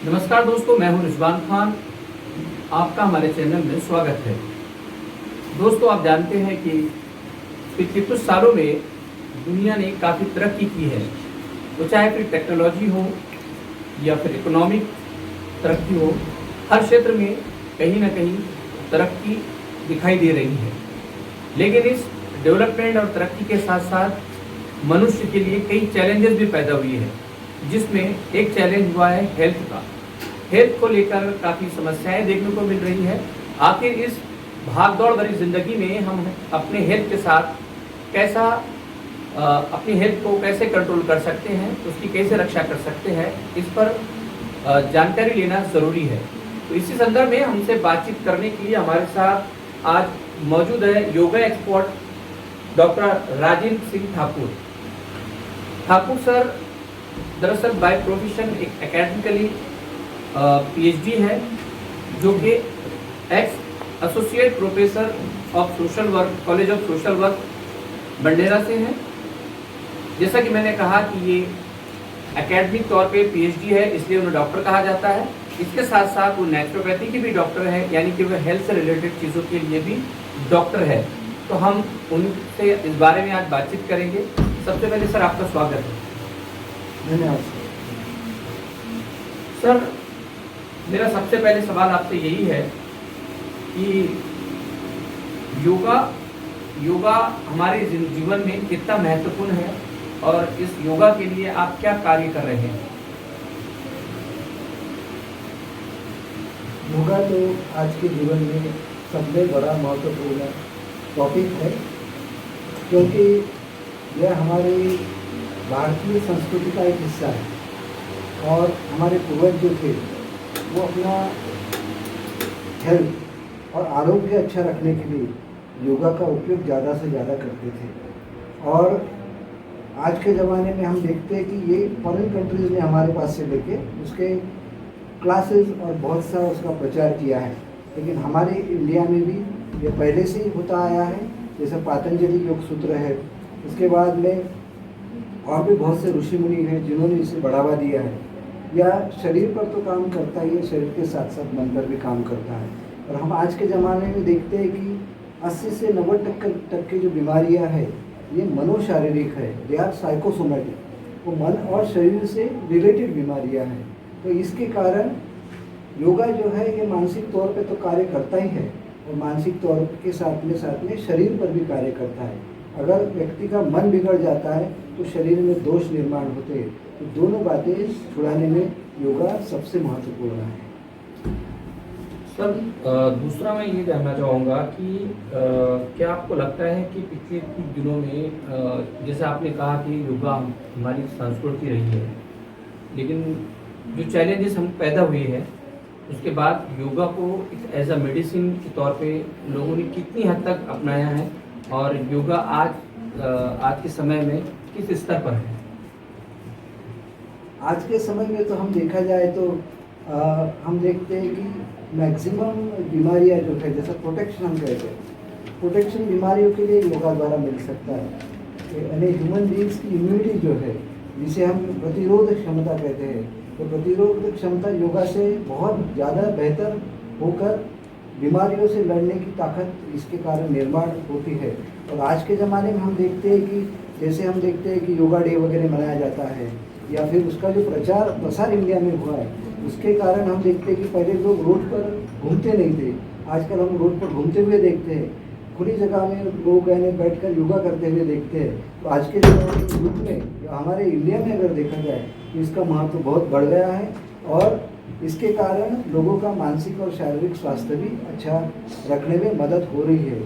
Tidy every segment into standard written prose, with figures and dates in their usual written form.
नमस्कार दोस्तों, मैं हूं रिजवान खान। आपका हमारे चैनल में स्वागत है। दोस्तों, आप जानते हैं कि पिछले कुछ सालों में दुनिया ने काफ़ी तरक्की की है। तो चाहे फिर टेक्नोलॉजी हो या फिर इकोनॉमिक तरक्की हो, हर क्षेत्र में कहीं ना कहीं तरक्की दिखाई दे रही है। लेकिन इस डेवलपमेंट और तरक्की के साथ साथ मनुष्य के लिए कई चैलेंजेस भी पैदा हुई है, जिसमें एक चैलेंज हुआ है हेल्थ का। हेल्थ को लेकर काफ़ी समस्याएं देखने को मिल रही है। आखिर इस भागदौड़ भरी ज़िंदगी में हम अपने हेल्थ के साथ कैसा अपनी हेल्थ को कैसे कंट्रोल कर सकते हैं, उसकी कैसे रक्षा कर सकते हैं, इस पर जानकारी लेना ज़रूरी है। तो इसी संदर्भ में हमसे बातचीत करने के लिए हमारे साथ आज मौजूद है yoga expert doctor Rajendra Singh Thakur. Thakur sir दरअसल बाय प्रोफेशन एक एकेडमिकली पीएचडी है, जो कि ex associate professor of social work, college of social work बंडेरा से हैं। जैसा कि मैंने कहा कि ये एकेडमिक तौर पे पीएचडी है, इसलिए उन्हें डॉक्टर कहा जाता है। इसके साथ साथ वो नेचुरोपैथी के भी डॉक्टर है, यानी कि वो हेल्थ से रिलेटेड चीज़ों के लिए भी डॉक्टर है। तो हम उनसे इस बारे में आज बातचीत करेंगे। सबसे पहले सर, आपका स्वागत है। धन्यवाद सर, मेरा सबसे पहले सवाल आपसे यही है कि योगा हमारे जीवन में कितना महत्वपूर्ण है और इस योगा के लिए आप क्या कार्य कर रहे हैं? योगा तो आज के जीवन में सबसे बड़ा महत्वपूर्ण टॉपिक है, क्योंकि यह हमारी भारतीय संस्कृति का एक हिस्सा है और हमारे पूर्वज जो थे वो अपना हेल्थ और आरोग्य अच्छा रखने के लिए योगा का उपयोग ज़्यादा से ज़्यादा करते थे। और आज के ज़माने में हम देखते हैं कि ये फॉरेन कंट्रीज़ ने हमारे पास से लेके उसके क्लासेस और बहुत सा उसका प्रचार किया है, लेकिन हमारे इंडिया में भी ये पहले से ही होता आया है। जैसे पतंजलि योग सूत्र है, उसके बाद में और भी बहुत से ऋषि मुनि हैं जिन्होंने इसे बढ़ावा दिया है। या शरीर पर तो काम करता ही है, शरीर के साथ साथ मन पर भी काम करता है। और हम आज के ज़माने में देखते हैं कि 80 से 90% की जो बीमारियां हैं ये मनोशारीरिक है, दे आर साइकोसोमेटिक। वो मन और शरीर से रिलेटेड बीमारियां हैं। तो इसके कारण योगा जो है ये मानसिक तौर पे तो कार्य करता ही है और मानसिक तौर के साथ में शरीर पर भी कार्य करता है। अगर व्यक्ति का मन बिगड़ जाता है तो शरीर में दोष निर्माण होते हैं। तो दोनों बातें छुड़ाने में योगा सबसे महत्वपूर्ण है। सर, दूसरा मैं ये जानना चाहूँगा कि क्या आपको लगता है कि पिछले कुछ दिनों में जैसे आपने कहा कि योगा हमारी संस्कृति रही है, लेकिन जो चैलेंजेस हम पैदा हुए हैं उसके बाद योगा को एक एज अ मेडिसिन के तौर पे लोगों ने कितनी हद तक अपनाया है और योगा आज के समय में किस स्तर पर है? आज के समय में तो हम देखा जाए तो हम देखते हैं कि मैक्सिमम बीमारियां जो है, जैसे प्रोटेक्शन हम कहते हैं, प्रोटेक्शन बीमारियों के लिए योगा द्वारा मिल सकता है। यानी ह्यूमन बींग्स की इम्यूनिटी जो है, जिसे हम प्रतिरोध क्षमता कहते हैं, तो प्रतिरोध क्षमता योगा से बहुत ज़्यादा बेहतर होकर बीमारियों से लड़ने की ताकत इसके कारण निर्माण होती है। और आज के ज़माने में हम देखते हैं कि जैसे हम देखते हैं कि योगा डे वगैरह मनाया जाता है, या फिर उसका जो प्रचार प्रसार इंडिया में हुआ है, उसके कारण हम देखते हैं कि पहले लोग रोड पर घूमते नहीं थे, आजकल हम रोड पर घूमते हुए देखते हैं, खुली जगह में लोग बैठकर योगा करते हुए देखते हैं। तो आज के युग में हमारे इंडिया में अगर देखा जाए तो इसका महत्व बहुत बढ़ गया है और इसके कारण लोगों का मानसिक और शारीरिक स्वास्थ्य भी अच्छा रखने में मदद हो रही है।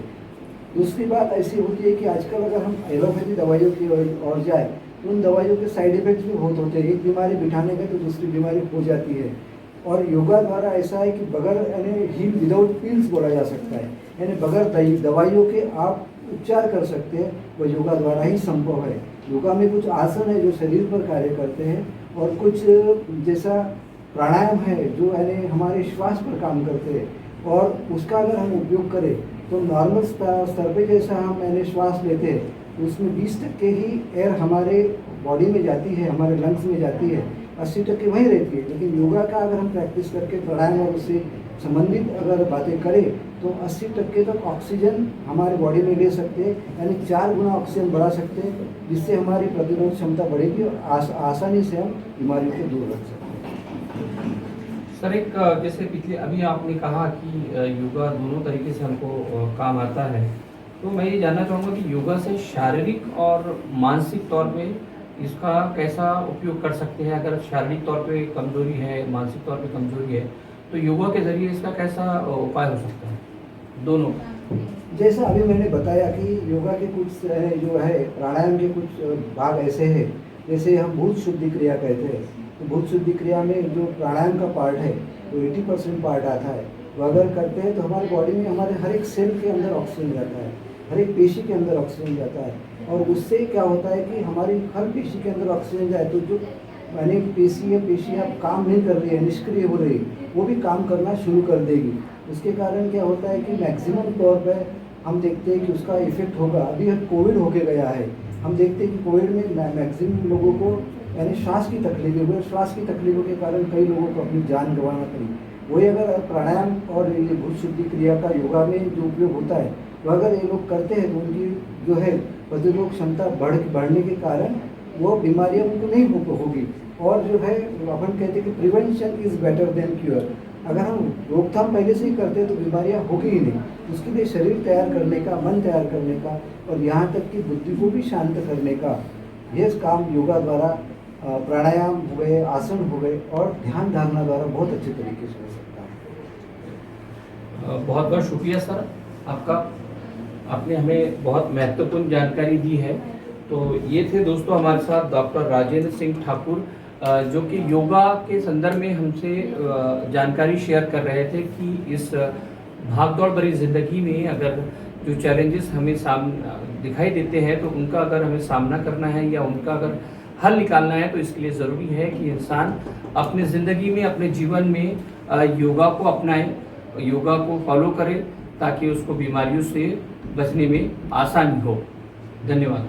दूसरी बात ऐसी होती है कि आजकल अगर हम एलोपैथी दवाइयों की ओर जाए तो उन दवाइयों के साइड इफेक्ट्स भी बहुत होते हैं। एक बीमारी बिठाने गए तो दूसरी बीमारी हो जाती है। और योगा द्वारा ऐसा है कि बगैर यानी हील विदाउट पिल्स बोला जा सकता है, यानी बगैर दवाइयों के आप उपचार कर सकते हैं, वो योगा द्वारा ही संभव है। योगा में कुछ आसन है जो शरीर पर कार्य करते हैं और कुछ जैसा प्राणायाम है जो यानी हमारे श्वास पर काम करते हैं, और उसका अगर हम उपयोग करें तो नॉर्मल स्तर पे जैसा हम यानी श्वास लेते हैं उसमें 20% ही एयर हमारे बॉडी में जाती है, हमारे लंग्स में जाती है। 80% वहीं रहती है। लेकिन योगा का अगर हम प्रैक्टिस करके प्राणायाम और उससे संबंधित अगर बातें करें तो 80% तक ऑक्सीजन हमारे बॉडी में ले सकते हैं, यानी 4 गुना ऑक्सीजन बढ़ा सकते हैं, जिससे हमारी प्रतिरोध क्षमता बढ़ेगी और आसानी से हम बीमारियों को दूर रख सकते हैं। सर, एक जैसे पिछले अभी आपने कहा कि योगा दोनों तरीके से हमको काम आता है, तो मैं ये जानना चाहूँगा कि योगा से शारीरिक और मानसिक तौर पे इसका कैसा उपयोग कर सकते हैं? अगर शारीरिक तौर पे कमजोरी है, मानसिक तौर पे कमजोरी है, तो योगा के जरिए इसका कैसा उपाय हो सकता है दोनों? जैसा अभी मैंने बताया कि योगा के कुछ जो है प्राणायाम के कुछ भाग ऐसे हैं, जैसे हम भूत शुद्धि क्रिया कहते हैं। तो भूत शुद्धि क्रिया में जो प्राणायाम का पार्ट है वो 80% पार्ट आता है। वो अगर करते हैं तो हमारी बॉडी में हमारे हर एक सेल के अंदर ऑक्सीजन जाता है, हर एक पेशी के अंदर ऑक्सीजन जाता है, और उससे क्या होता है कि हमारी हर पेशी के अंदर ऑक्सीजन जाए तो जो यानी पेशी अब काम नहीं कर रही है, निष्क्रिय हो रही है, वो भी काम करना शुरू कर देगी। उसके कारण क्या होता है कि मैक्सिमम तौर पर हम देखते हैं कि उसका इफेक्ट होगा। अभी कोविड होके गया है, हम देखते हैं कि कोविड में मैक्सिमम लोगों को यानी श्वास की तकलीफें हुई। श्वास की तकलीफों के कारण कई लोगों को अपनी जान गंवाना पड़ी। वही अगर प्राणायाम और ये भूत शुद्धि क्रिया का योगा में जो उपयोग होता है, तो अगर ये लोग करते हैं तो उनकी जो है प्रतिरोधक क्षमता बढ़ने के कारण वो बीमारियां उनको नहीं होगी। और जो है अपन कहते हैं कि prevention is better than cure. अगर हम रोकथाम पहले से ही करते हैं तो बीमारियां होगी ही नहीं। उसके लिए शरीर तैयार करने का, मन तैयार करने का और यहाँ तक कि बुद्धि को भी शांत करने का ये काम योगा द्वारा, प्राणायाम हो गए, आसन हो गए और ध्यान धारणा द्वारा बहुत अच्छे तरीके से हो सकता है। बहुत बहुत शुक्रिया सर आपका, आपने हमें बहुत महत्वपूर्ण जानकारी दी है। तो ये थे दोस्तों हमारे साथ डॉक्टर राजेंद्र सिंह ठाकुर, जो कि योगा के संदर्भ में हमसे जानकारी शेयर कर रहे थे कि इस भागदौड़ भरी ज़िंदगी में अगर जो चैलेंजेस हमें दिखाई देते हैं तो उनका अगर हमें सामना करना है या उनका अगर हल निकालना है, तो इसके लिए ज़रूरी है कि इंसान अपने ज़िंदगी में, अपने जीवन में योगा को अपनाए, योगा को फॉलो करे, ताकि उसको बीमारियों से बचने में आसानी हो। धन्यवाद।